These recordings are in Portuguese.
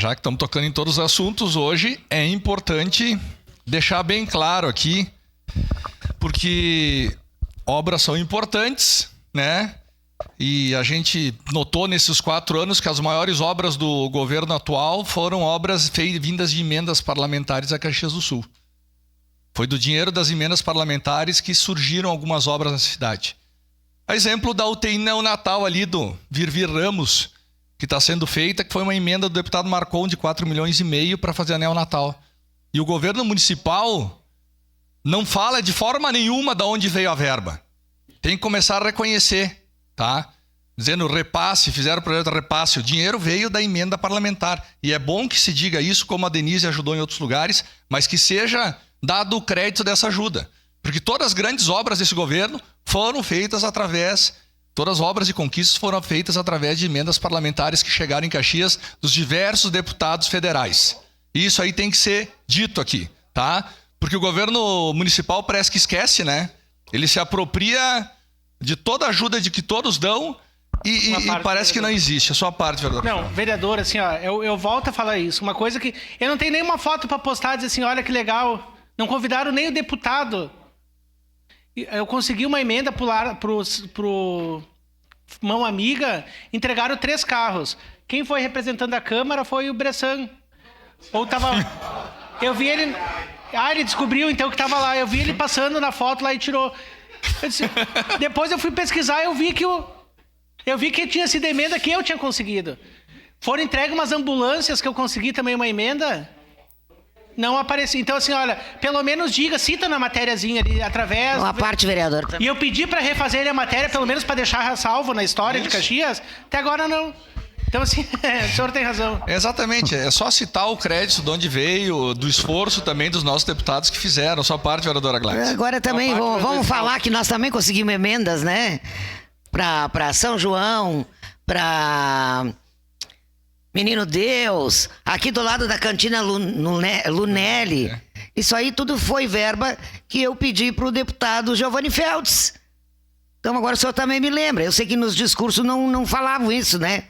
já que estamos tocando em todos os assuntos, hoje é importante deixar bem claro aqui, porque obras são importantes, né? E a gente notou nesses 4 anos que as maiores obras do governo atual foram obras vindas de emendas parlamentares a Caxias do Sul. Foi do dinheiro das emendas parlamentares que surgiram algumas obras na cidade. A exemplo da UTI neonatal ali do Virvir Ramos, que está sendo feita, que foi uma emenda do deputado Marcon de 4,5 milhões para fazer a neonatal. E o governo municipal não fala de forma nenhuma de onde veio a verba. Tem que começar a reconhecer, tá? Dizendo repasse, fizeram o projeto de repasse. O dinheiro veio da emenda parlamentar. E é bom que se diga isso, como a Denise ajudou em outros lugares, mas que seja dado o crédito dessa ajuda. Porque todas as grandes obras desse governo foram feitas através... Todas as obras e conquistas foram feitas através de emendas parlamentares que chegaram em Caxias dos diversos deputados federais. E isso aí tem que ser dito aqui, tá? Porque o governo municipal parece que esquece, né? Ele se apropria de toda a ajuda de que todos dão e parece que não existe. A sua parte, vereador. Não, vereador, assim, ó, eu volto a falar isso. Uma coisa que... Eu não tenho nenhuma foto para postar, dizer assim, olha que legal. Não convidaram nem o deputado. Eu consegui uma emenda pro Mão Amiga, entregaram 3 carros. Quem foi representando a Câmara foi o Bressan. Ou tava... Eu vi ele... ele descobriu então que tava lá. Eu vi ele passando na foto lá e tirou. Depois eu fui pesquisar, eu vi que tinha sido emenda que eu tinha conseguido. Foram entregues umas ambulâncias que eu consegui também uma emenda. Não apareci. Então, assim, olha, pelo menos diga, cita na matériazinha ali, através... Uma parte, vereador. E eu pedi para refazer a matéria, pelo menos para deixar salvo na história de Caxias. Até agora, não. Então, assim, o senhor tem razão. Exatamente. É só citar o crédito de onde veio, do esforço também dos nossos deputados que fizeram. Sua parte, vereadora Gladys. Agora também, vamos falar que nós também conseguimos emendas, né? Para São João, para... Menino Deus, aqui do lado da cantina Lunelli. Isso aí tudo foi verba que eu pedi para o deputado Giovanni Feltz. Então agora o senhor também me lembra. Eu sei que nos discursos não falavam isso, né?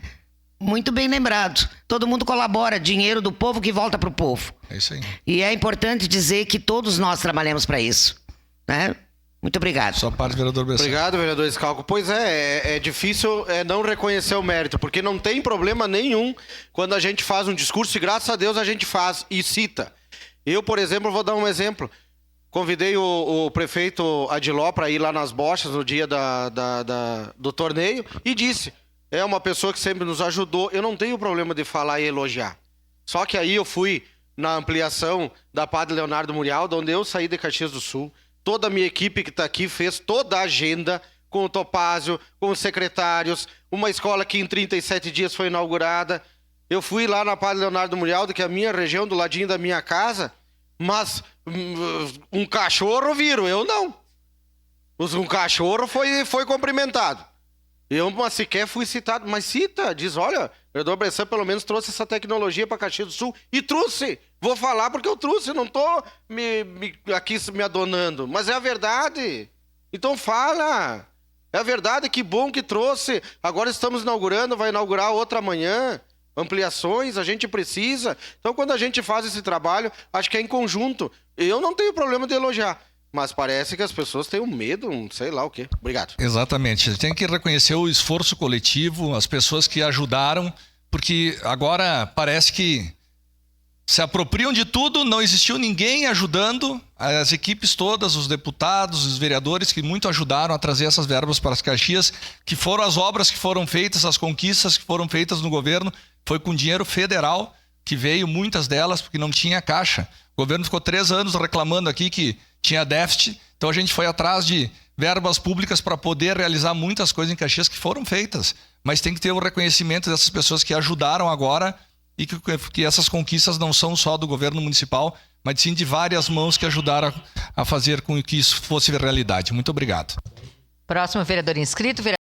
Muito bem lembrado. Todo mundo colabora, dinheiro do povo que volta para o povo. É isso aí. E é importante dizer que todos nós trabalhamos para isso, né? Muito obrigado. Sua parte, vereador Bressan. Obrigado, vereador Scalco. Pois é difícil não reconhecer o mérito, porque não tem problema nenhum quando a gente faz um discurso e graças a Deus a gente faz e cita. Eu, por exemplo, vou dar um exemplo. Convidei o prefeito Adiló para ir lá nas bochas no dia do torneio e disse, é uma pessoa que sempre nos ajudou, eu não tenho problema de falar e elogiar. Só que aí eu fui na ampliação da Padre Leonardo Murialdo, onde eu saí de Caxias do Sul. Toda a minha equipe que está aqui fez toda a agenda com o Topázio, com os secretários, uma escola que em 37 dias foi inaugurada. Eu fui lá na Padre Leonardo Murialdo, que é a minha região, do ladinho da minha casa, mas um cachorro viram, eu não. Um cachorro foi cumprimentado. Eu mas sequer fui citado, mas cita, diz, olha, o vereador Bressan pelo menos trouxe essa tecnologia para Caxias do Sul e trouxe. Vou falar porque eu trouxe, não tô aqui me adonando, mas é a verdade. Então fala. É a verdade, que bom que trouxe. Agora estamos inaugurando, vai inaugurar outra amanhã. Ampliações, a gente precisa. Então quando a gente faz esse trabalho, acho que é em conjunto. Eu não tenho problema de elogiar. Mas parece que as pessoas têm um medo, sei lá o quê. Obrigado. Exatamente. Tem que reconhecer o esforço coletivo, as pessoas que ajudaram, porque agora parece que se apropriam de tudo, não existiu ninguém ajudando, as equipes todas, os deputados, os vereadores que muito ajudaram a trazer essas verbas para as Caxias, que foram as obras que foram feitas, as conquistas que foram feitas no governo, foi com dinheiro federal, que veio muitas delas, porque não tinha caixa. O governo ficou 3 anos reclamando aqui que tinha déficit, então a gente foi atrás de verbas públicas para poder realizar muitas coisas em Caxias que foram feitas, mas tem que ter o reconhecimento dessas pessoas que ajudaram agora e que essas conquistas não são só do governo municipal, mas sim de várias mãos que ajudaram a fazer com que isso fosse realidade. Muito obrigado. Próximo vereador inscrito,